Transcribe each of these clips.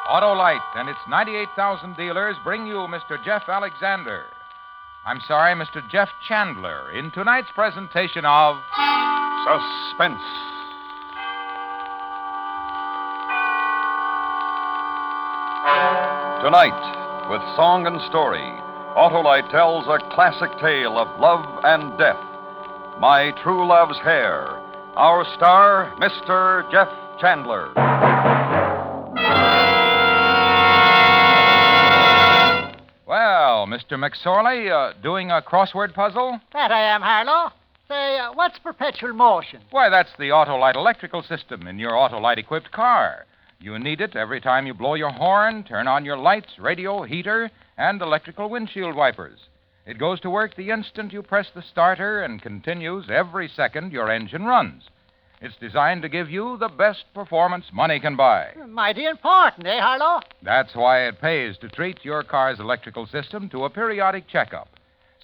Autolite and its 98,000 dealers bring you Mr. Jeff Alexander. I'm sorry, Mr. Jeff Chandler, in tonight's presentation of Suspense. Tonight, with song and story, Autolite tells a classic tale of love and death. My True Love's Hair. Our star, Mr. Jeff Chandler. Well, Mr. McSorley, doing a crossword puzzle? That I am, Harlow. Say, what's perpetual motion? Why, that's the Autolite electrical system in your Autolite-equipped car. You need it every time you blow your horn, turn on your lights, radio, heater, and electrical windshield wipers. It goes to work the instant you press the starter and continues every second your engine runs. It's designed to give you the best performance money can buy. Mighty important, eh, Harlow? That's why it pays to treat your car's electrical system to a periodic checkup.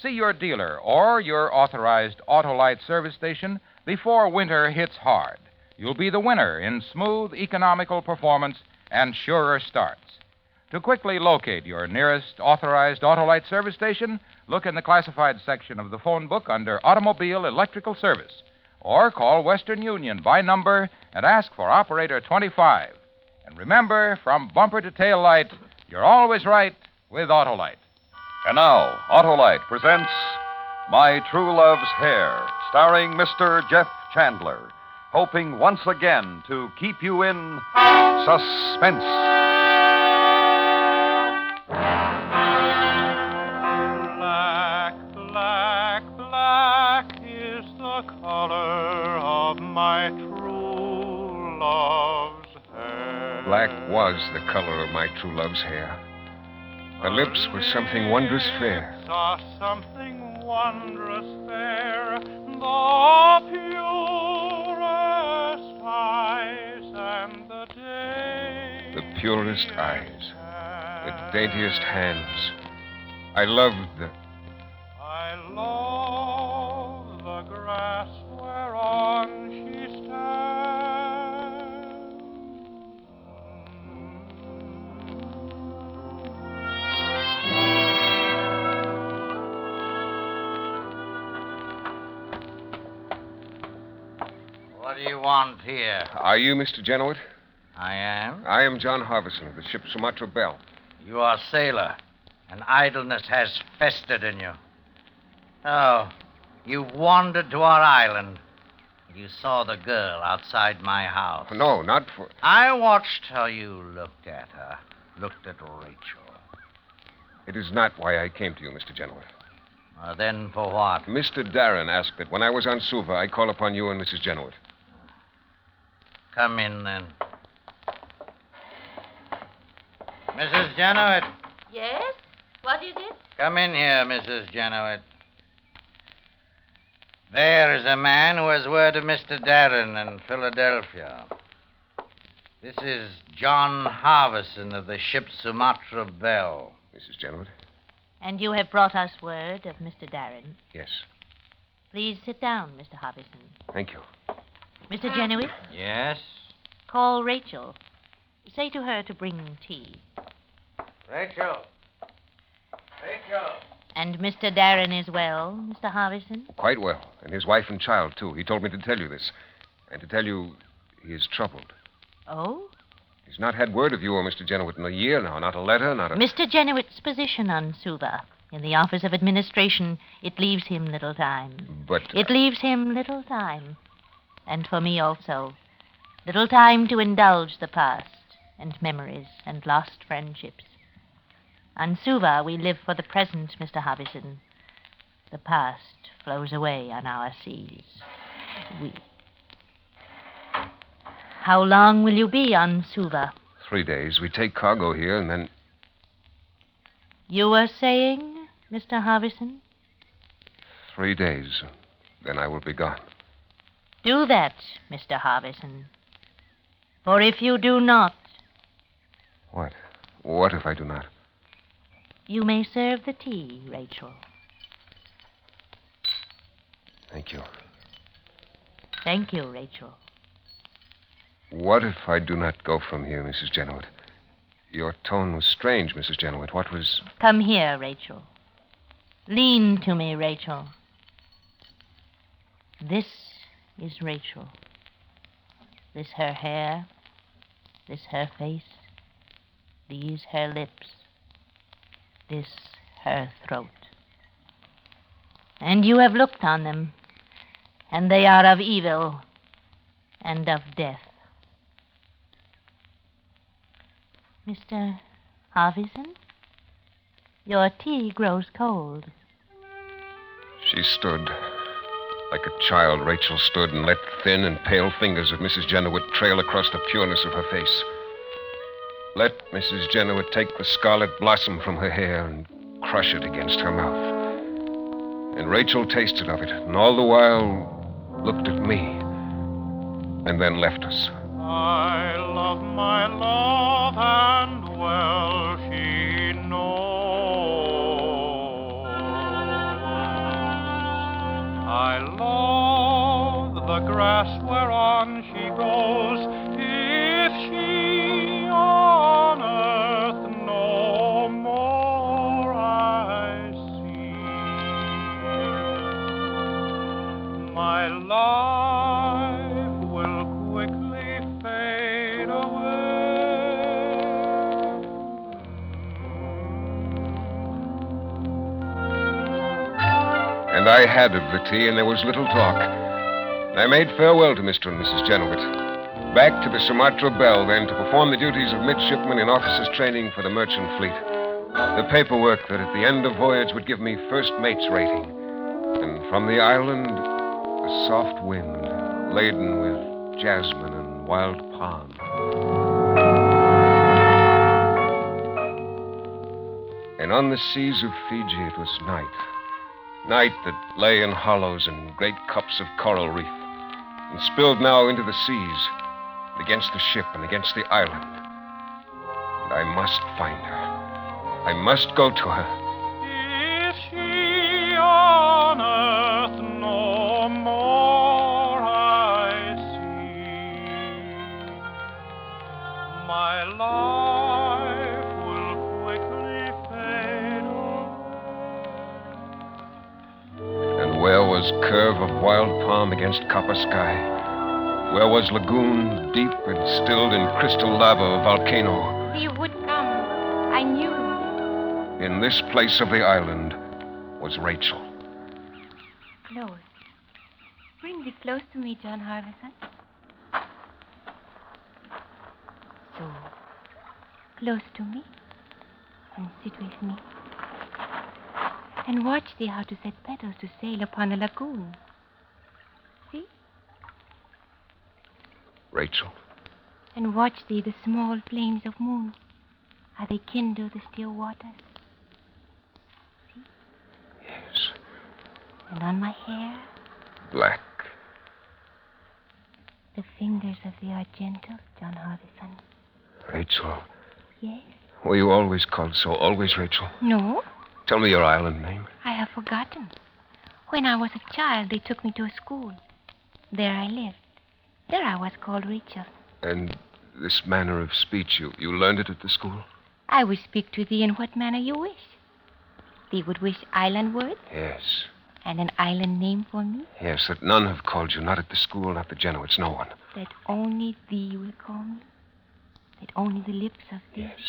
See your dealer or your authorized Autolite service station before winter hits hard. You'll be the winner in smooth, economical performance and surer starts. To quickly locate your nearest authorized Autolite service station, look in the classified section of the phone book under Automobile Electrical Service. Or call Western Union by number and ask for Operator 25. And remember, from bumper to tail light, you're always right with Autolite. And now, Autolite presents My True Love's Hair, starring Mr. Jeff Chandler, hoping once again to keep you in suspense. Black, black, black is the color of my true love's hair. Black was the color of my true love's hair. Her lips were something wondrous fair. Saw something wondrous fair, the purest eyes and the day. The purest eyes, the daintiest hands. I loved the... I love the grass whereon she stands. What do you want here? Are you Mr. Genoett? I am. I am John Harbison of the ship Sumatra Belle. You are a sailor, and idleness has festered in you. Oh, you wandered to our island. You saw the girl outside my house. No, not for... I watched how you looked at her, looked at Rachel. It is not why I came to you, Mr. Genoett. Then for what? Mr. Darren asked that when I was on Suva, I call upon you and Mrs. Genoett. Come in, then. Mrs. Genoett. Yes? What is it? Come in here, Mrs. Genoett. There is a man who has word of Mr. Darren in Philadelphia. This is John Harbison of the ship Sumatra Belle. Mrs. Genoett? And you have brought us word of Mr. Darren. Yes. Please sit down, Mr. Harbison. Thank you. Mr. Genoett, Yes? call Rachel. Say to her to bring tea. Rachel. Rachel. And Mr. Darren is well, Mr. Harbison? Quite well. And his wife and child, too. He told me to tell you this. And to tell you he is troubled. Oh? He's not had word of you or Mr. Genoett in a year now. Not a letter, not a... Mr. Genoett's position on Suva. In the Office of Administration, it leaves him little time. But... It leaves him little time. And for me also. Little time to indulge the past and memories and lost friendships. On Suva, we live for the present, Mr. Harbison. The past flows away on our seas. How long will you be on Suva? 3 days. We take cargo here and then... You were saying, Mr. Harbison? 3 days. Then I will be gone. Do that, Mr. Harbison. For if you do not... What? What if I do not? You may serve the tea, Rachel. Thank you. Thank you, Rachel. What if I do not go from here, Mrs. Genoett? Your tone was strange, Mrs. Jenowit. What was... Come here, Rachel. Lean to me, Rachel. This is Rachel. This her hair. This her face. These her lips. This her throat. And you have looked on them, and they are of evil and of death. Mr. Harvison, your tea grows cold. She stood. Like a child, Rachel stood and let thin and pale fingers of Mrs. Jenowit trail across the pureness of her face. Let Mrs. Jenowit take the scarlet blossom from her hair and crush it against her mouth. And Rachel tasted of it, and all the while looked at me, and then left us. I love my love, and well she knows. I love the grass whereon she grows. If she on earth no more I see, my life will quickly fade away. And I had of the tea, and there was little talk. I made farewell to Mr. and Mrs. Jenowit. Back to the Sumatra Belle, then, to perform the duties of midshipman in officers' training for the merchant fleet. The paperwork that at the end of voyage would give me first mate's rating. And from the island, a soft wind, laden with jasmine and wild palm. And on the seas of Fiji it was night. Night that lay in hollows and great cups of coral reef, and spilled now into the seas, and against the ship and against the island. And I must find her. I must go to her. If she on earth no more I see, my life will quickly fade away. And where was curve of wild palm against copper sky? Where was lagoon deep and stilled in crystal lava of volcano? You would come. I knew. In this place of the island was Rachel. Close. Bring thee close to me, John Harvison. So, close to me, and sit with me. And watch thee how to set petals to sail upon the lagoon. See? Rachel. And watch thee the small flames of moon, how they kindle the still waters. See? Yes. And on my hair, Black. the fingers of thee are gentle, John Harvison. Rachel. Yes? Were you always called so? Always Rachel? No, Tell me your island name. I have forgotten. When I was a child, they took me to a school. There I lived. There I was called Rachel. And this manner of speech, you learned it at the school? I will speak to thee in what manner you wish. Thee would wish island words Yes. and an island name for me, Yes, that none have called you. Not at the school, not the Jenowits, no one. that only thee will call me, that only the lips of thee. Yes.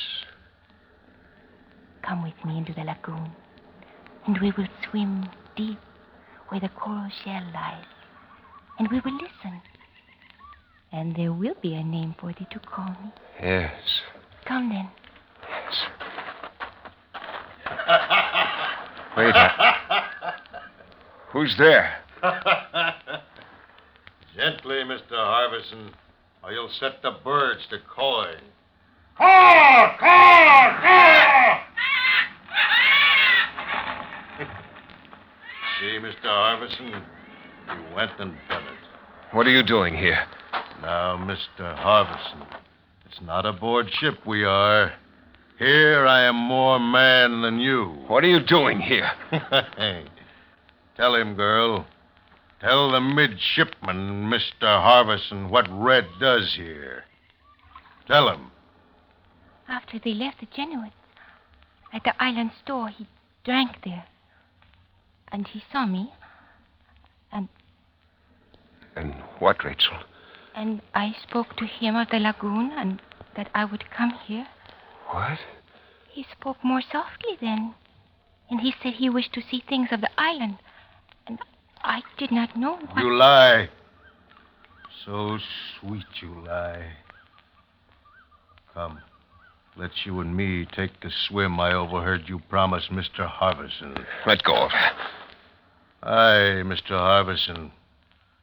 Come with me into the lagoon, and we will swim deep where the coral shell lies, and we will listen. And there will be a name for thee to call me. Yes. Come then. Yes. Wait. Who's there? Gently, Mr. Harvison, or you'll set the birds to cawing. Caw! Caw! Caw! See, Mr. Harvison, you went and done it. What are you doing here? Now, Mr. Harvison, it's not aboard ship we are. Here I am more man than you. What are you doing here? Tell him, girl. Tell the midshipman, Mr. Harvison, what Red does here. Tell him. After they left the Jesuits, at the island store, he drank there. And he saw me. And what, Rachel? And I spoke to him of the lagoon and that I would come here. What? He spoke more softly then. And he said he wished to see things of the island. And I did not know what... You lie. So sweet you lie. Come. Let you and me take the swim I overheard you promise Mr. Harvison. Let go of her. Aye, Mr. Harvison.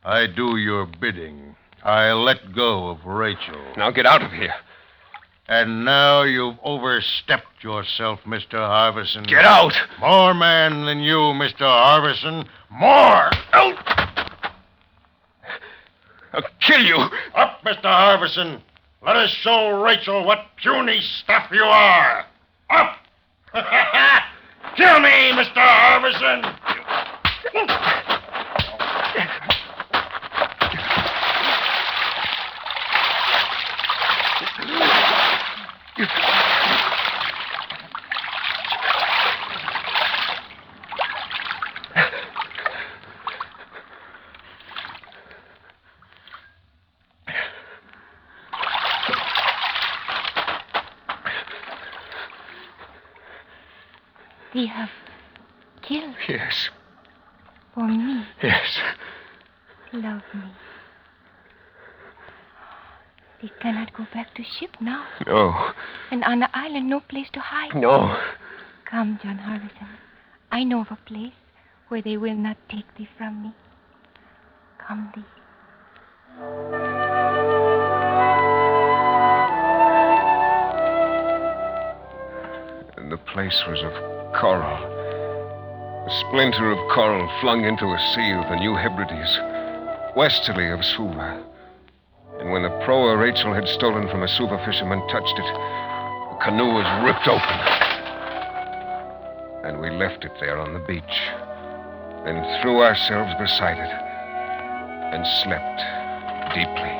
I do your bidding. I let go of Rachel. Now get out of here. And now you've overstepped yourself, Mr. Harvison. Get out! More man than you, Mr. Harvison. More! Out! I'll kill you. Up, Mr. Harvison. Let us show Rachel what puny stuff you are. Up! Kill me, Mr. Harvison! They have killed Yes. for me. Yes. Love me. They cannot go back to ship now. No. And on the island, no place to hide. No. Come, John Harvison. I know of a place where they will not take thee from me. Come thee. And the place was of coral. A splinter of coral flung into a sea of the New Hebrides, westerly of Suva. And when the proa Rachel had stolen from a Suva fisherman touched it, the canoe was ripped open. And we left it there on the beach, and threw ourselves beside it, and slept deeply.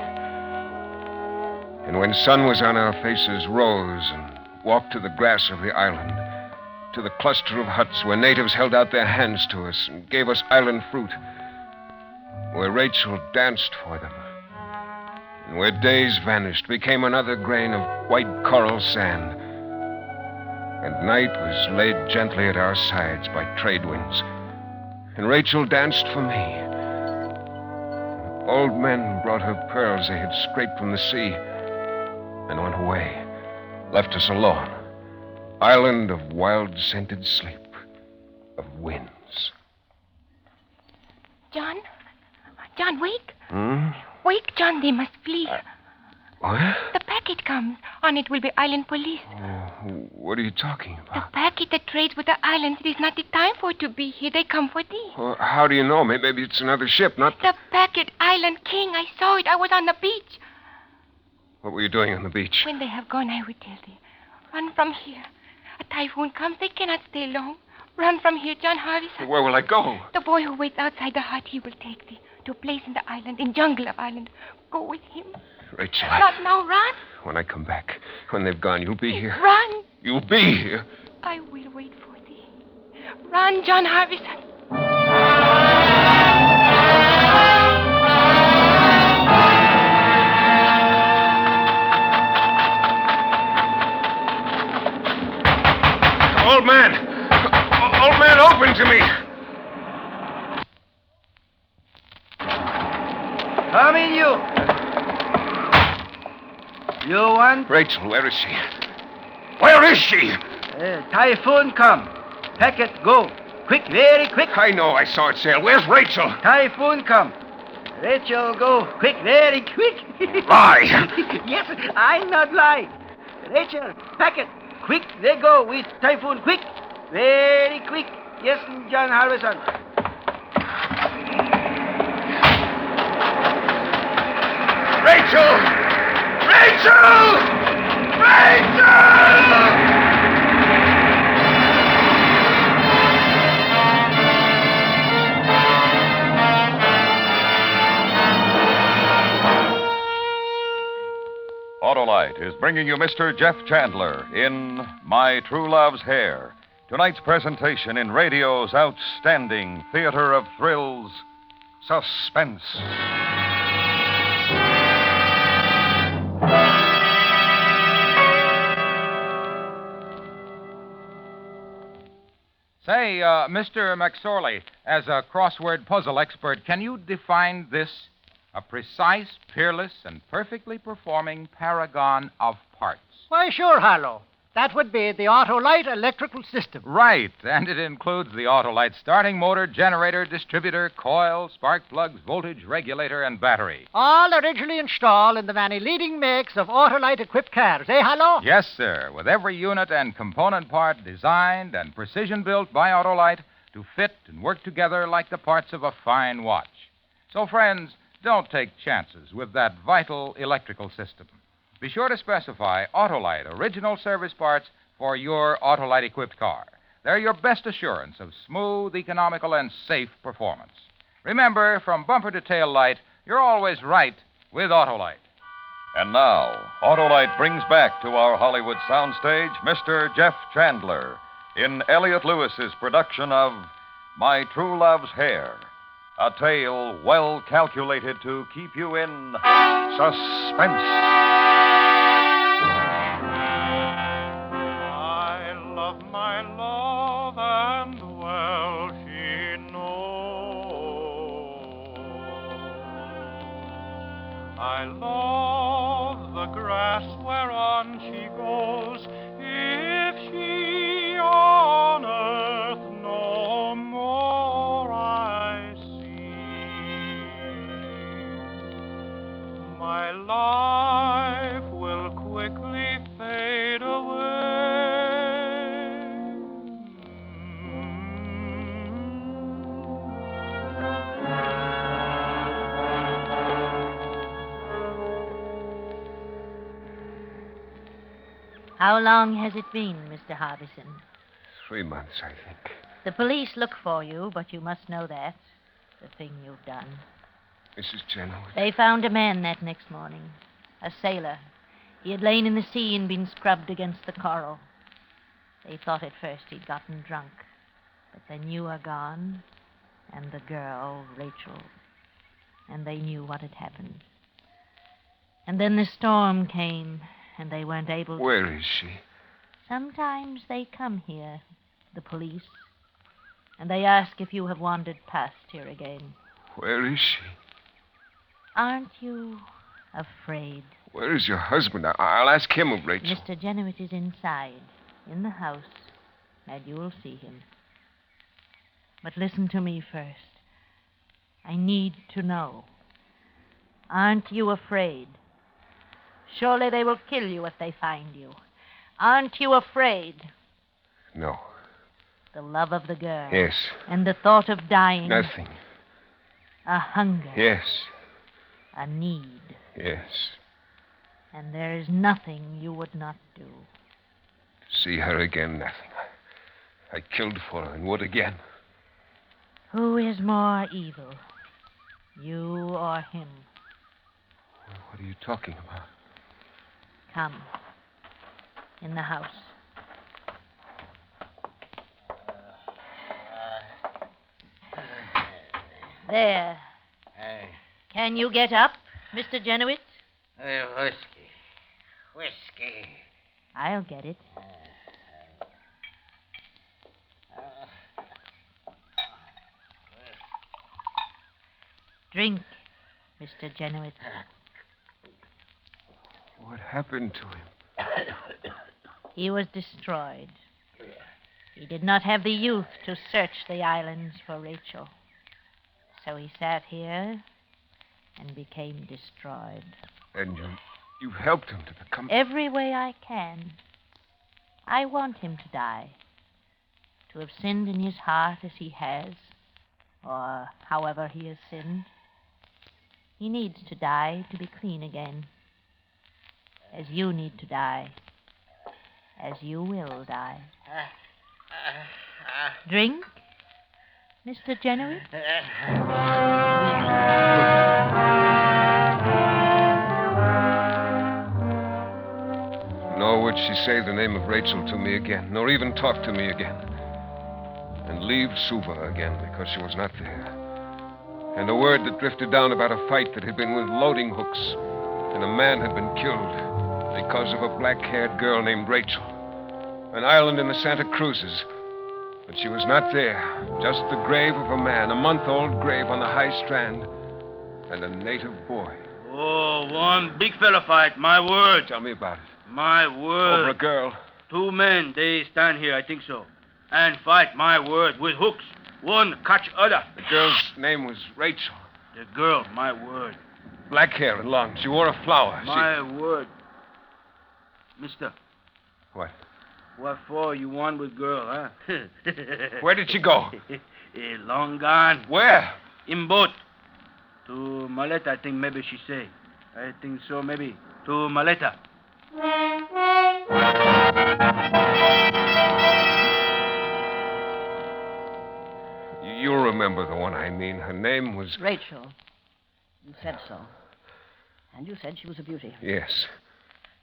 And when sun was on our faces, rose and walked to the grass of the island, to the cluster of huts where natives held out their hands to us and gave us island fruit, where Rachel danced for them, and where days vanished, became another grain of white coral sand, and night was laid gently at our sides by trade winds, and Rachel danced for me. Old men brought her pearls they had scraped from the sea and went away, left us alone. Island of wild-scented sleep, of winds. John? John, wake. Hmm? Wake, John. They must flee. What? The packet comes. On it will be island police. What are you talking The about? packet that trades with the islands. It is not the time for it to be here. They come for thee. Well, how do you know? Maybe it's another ship, not... The packet, Island King. I saw it. I was on the beach. What were you doing on the beach? When they have gone, I will tell thee. Run from here. A typhoon comes. They cannot stay long. Run from here, John Harvison. Where will I go? The boy who waits outside the hut, he will take thee to a place in the island, in jungle of island. Go with him. Rachel, Not now. Run. when I come back, when they've gone, you'll be here. Run. You'll be here. I will wait for thee. Run, John Harvison. Old man! Old man, open to me! Come in, you. You want? Rachel, where is she? Where is she? Typhoon come. Packet go. Quick, very quick. I know, I saw it sail. Where's Rachel? Typhoon come. Rachel go. Quick, very quick. Lie! Yes, I not lie. Rachel, packet. Quick, they go with typhoon. Quick, very quick. Yes, John Harvison. Rachel! Rachel! Rachel! Autolite is bringing you Mr. Jeff Chandler in My True Love's Hair. Tonight's presentation in radio's outstanding theater of thrills, Suspense. Say, Mr. McSorley, as a crossword puzzle expert, can you define this? A precise, peerless, and perfectly performing paragon of parts. Why, sure, Harlow. That would be the Autolite electrical system. Right, and it includes the Autolite starting motor, generator, distributor, coil, spark plugs, voltage regulator, and battery. All originally installed in the many leading makes of Autolite-equipped cars, eh, Harlow? Yes, sir, with every unit and component part designed and precision-built by Autolite to fit and work together like the parts of a fine watch. So, friends, don't take chances with that vital electrical system. Be sure to specify Autolite original service parts for your Autolite-equipped car. They're your best assurance of smooth, economical, and safe performance. Remember, from bumper to tail light, you're always right with Autolite. And now, Autolite brings back to our Hollywood soundstage Mr. Jeff Chandler in Elliott Lewis's production of My True Love's Hair, a tale well calculated to keep you in suspense. I love my love, and well she knows. I love the grass whereon she goes. If she on earth no more I see, my life will quickly fade away. How long has it been, Mr. Harbison? 3 months, I think. The police look for you, but you must know that. The thing you've done. Mrs. Chandler. They found a man that next morning. A sailor. He had lain in the sea and been scrubbed against the coral. They thought at first he'd gotten drunk. But then you are gone, and the girl, Rachel. And they knew what had happened. And then the storm came, and they weren't able to... Where is she? Sometimes they come here, the police, and they ask if you have wandered past here again. Where is she? Aren't you afraid? Where is your husband? I'll ask him of Rachel. Mr. Genuit is inside, in the house, and you will see him. But listen to me first. I need to know. Aren't you afraid? Surely they will kill you if they find you. Aren't you afraid? No. The love of the girl. Yes. And the thought of dying. Nothing. A hunger. Yes. A need. Yes. And there is nothing you would not do. See her again, nothing. I killed for her and would again. Who is more evil? You or him? What are you talking about? Come. In the house. There. Hey, Can you get up, Mr. Genuit? whiskey. Whiskey. I'll get it. Drink, Mr. Genuit. What happened to him? He was destroyed. He did not have the youth to search the islands for Rachel. So he sat here and became destroyed. And you helped him to become... Every way I can. I want him to die. To have sinned in his heart as he has, or however he has sinned. He needs to die to be clean again. As you need to die. As you will die. Drink, Mr. Genuit? she say the name of Rachel to me again, nor even talk to me again. And leave Suva again because she was not there. And a word that drifted down about a fight that had been with loading hooks, and a man had been killed because of a black-haired girl named Rachel. An island in the Santa Cruzes. But she was not there. Just the grave of a man, a month-old grave on the high strand, and a native boy. Oh, one big fella fight, my word. Tell me about it. My word. Over a girl. 2 men, they stand here, I think so. And fight, my word, with hooks. One catch other. The girl's name was Rachel. The girl, my word. Black hair and long. She wore a flower. My word. Mister. What? What for you won with girl, huh? Where did she go? Long gone. Where? In boat. To Maleta, I think maybe she say. I think so, maybe. To Maleta. You remember the one I mean. Her name was... Rachel. You said so. And you said she was a beauty. Yes.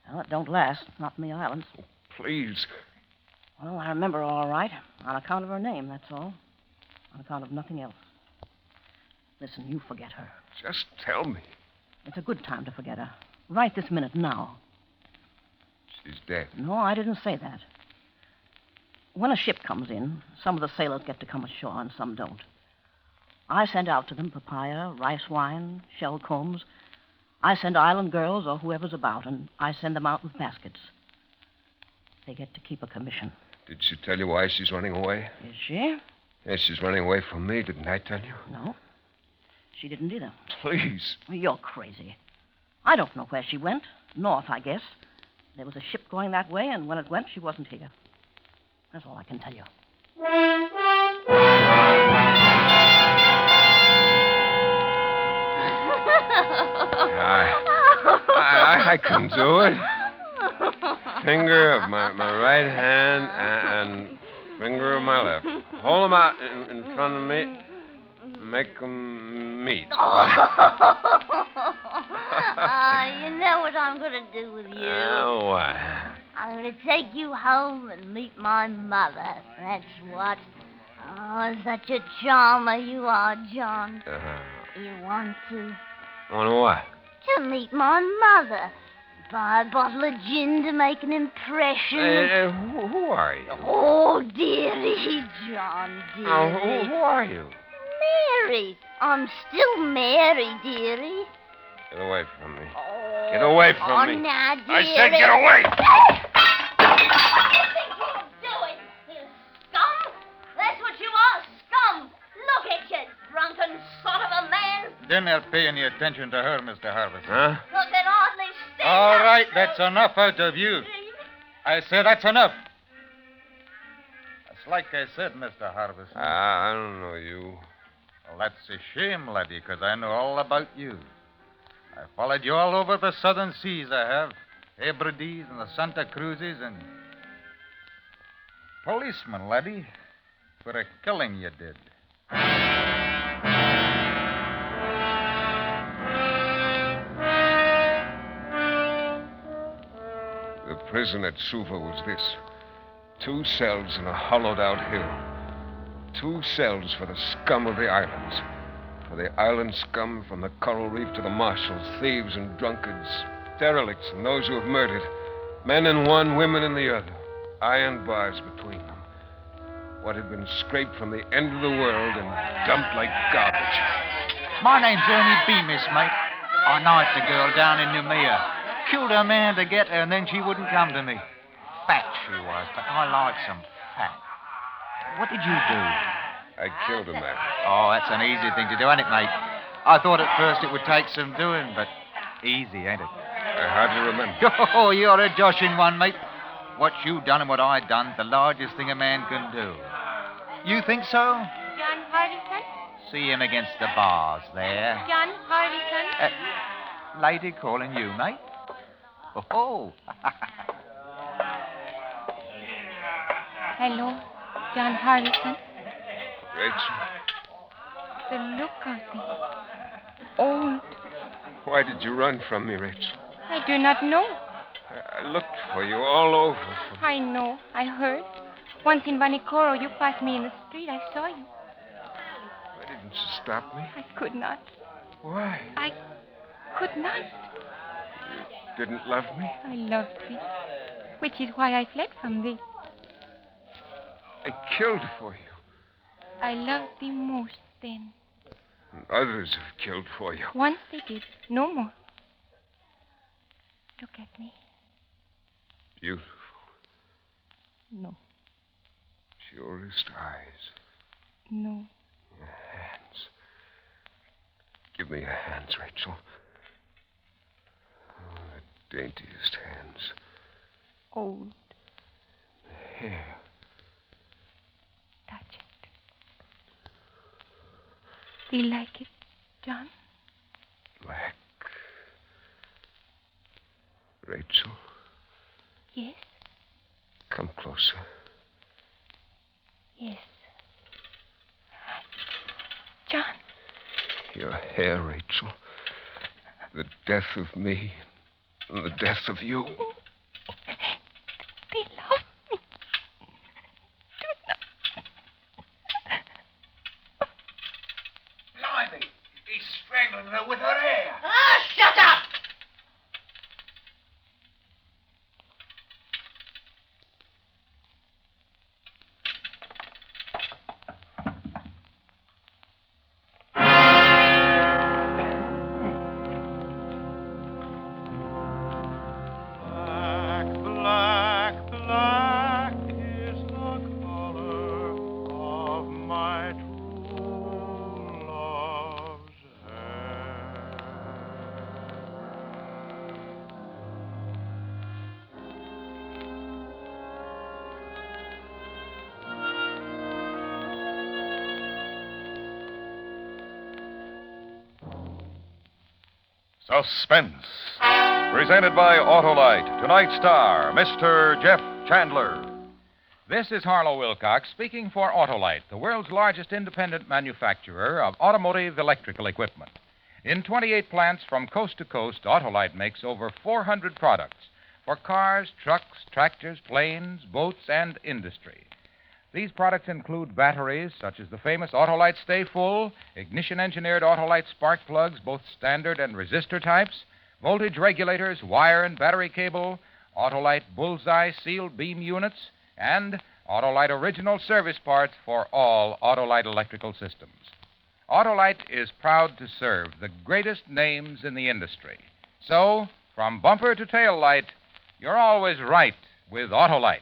Well, it don't last. Not in the islands. Please. Well, I remember her all right. On account of her name, that's all. On account of nothing else. Listen, you forget her. Just tell me. It's a good time to forget her. Right this minute, now. She's dead. No, I didn't say that. When a ship comes in, some of the sailors get to come ashore and some don't. I send out to them papaya, rice wine, shell combs. I send island girls or whoever's about, and I send them out with baskets. They get to keep a commission. Did she tell you why she's running away? Is she? Yes, she's running away from me. Didn't I tell you? No. She didn't either. Please. You're crazy. I don't know where she went. North, I guess. There was a ship going that way, and when it went, she wasn't here. That's all I can tell you. I can do it. Finger of my right hand and finger of my left. Hold them out in front of me. Make them meet. You know what I'm going to do with you? What? I'm going to take you home and meet my mother. That's what. Oh, such a charmer you are, John. You want to? Want what? To meet my mother. Buy a bottle of gin to make an impression. Who are you? Oh, dearie, John, dearie. Who are you? Mary. I'm still Mary, dearie. Get away from me. Get away from me. Oh, now, dearie. I said get away. What do you think you're doing, you scum? That's what you are, scum. Look at you, drunken sort of a man. You're not paying any attention to her, Mr. Harvest. Huh? Look at hardly stand All up, right, so that's enough out of you. I said that's enough. That's like I said, Mr. Harvest. I don't know you. Well, that's a shame, laddie, because I know all about you. I followed you all over the southern seas, I have. Hebrides and the Santa Cruzes and... Policeman, laddie, for a killing you did. The prison at Suva was this. 2 cells in a hollowed-out hill. 2 cells for the scum of the islands. For the island scum from the coral reef to the marshals, thieves and drunkards, derelicts and those who have murdered. Men in one, women in the other. Iron bars between them. What had been scraped from the end of the world and dumped like garbage. My name's Ernie Bemis, mate. I knifed a girl down in Noumea. Killed her man to get her, and then she wouldn't come to me. Fat she was, but I like some fat. What did you do? I killed a man. Oh, that's an easy thing to do, ain't it, mate? I thought at first it would take some doing, but easy, ain't it? I hardly remember. Oh, you're a joshing one, mate. What you done and what I done, the largest thing a man can do. You think so? John Hardison? See him against the bars there. John Hardison? Lady calling you, mate. Oh. Hello, John Hardison. Rachel. The look of me. Old. Why did you run from me, Rachel? I do not know. I looked for you all over. I know. I heard. Once in Vanikoro, you passed me in the street. I saw you. Why didn't you stop me? I could not. Why? I could not. You didn't love me? I loved thee, which is why I fled from thee. I killed for you. I loved thee most then. And others have killed for you. Once they did. No more. Look at me. Beautiful. No. Purest eyes. No. Your hands. Give me your hands, Rachel. Oh, the daintiest hands. Old. The hair. Touch it. Do you like it, John? Black. Rachel, Yes. come closer. Yes. John. Your hair, Rachel. The death of me and the death of you. They love me. Do not. Blimey, he's strangling her with her hair. Ah, shut up! Black, black is the color of my true love's hair. Suspense. Presented by Autolite. Tonight's star, Mr. Jeff Chandler. This is Harlow Wilcox speaking for Autolite, the world's largest independent manufacturer of automotive electrical equipment. In 28 plants from coast to coast, Autolite makes over 400 products for cars, trucks, tractors, planes, boats, and industry. These products include batteries such as the famous Autolite Stay Full, ignition-engineered Autolite spark plugs, both standard and resistor types, voltage regulators, wire and battery cable, Autolite Bullseye sealed beam units, and Autolite original service parts for all Autolite electrical systems. Autolite is proud to serve the greatest names in the industry. So, from bumper to tail light, you're always right with Autolite.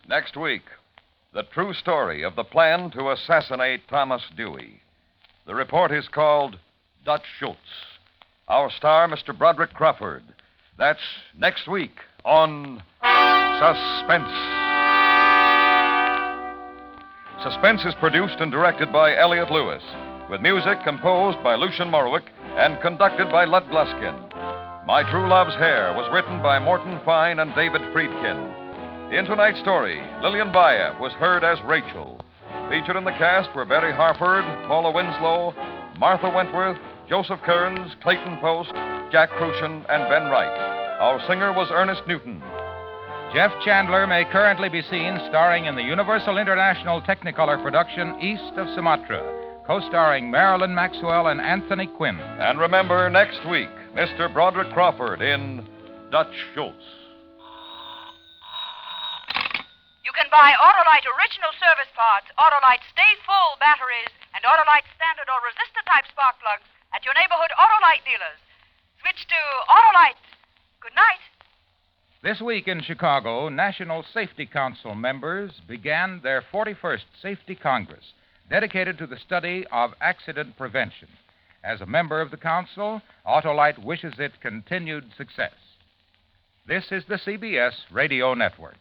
Next week, the true story of the plan to assassinate Thomas Dewey. The report is called Dutch Schultz. Our star, Mr. Broderick Crawford. That's next week on Suspense. Suspense is produced and directed by Elliott Lewis, with music composed by Lucian Morowick and conducted by Lud Gluskin. My True Love's Hair was written by Morton Fine and David Friedkin. In tonight's story, Lillian Baya was heard as Rachel. Featured in the cast were Barry Harford, Paula Winslow, Martha Wentworth, Joseph Kearns, Clayton Post, Jack Crucian, and Ben Wright. Our singer was Ernest Newton. Jeff Chandler may currently be seen starring in the Universal International Technicolor production East of Sumatra, co-starring Marilyn Maxwell and Anthony Quinn. And remember, next week, Mr. Broderick Crawford in Dutch Schultz. You can buy Autolite original service parts, Autolite Stay Full batteries, and Autolite standard or resistor type spark plugs at your neighborhood Autolite dealers. Switch to Autolite. Good night. This week in Chicago, National Safety Council members began their 41st Safety Congress, dedicated to the study of accident prevention. As a member of the council, Autolite wishes it continued success. This is the CBS Radio Network.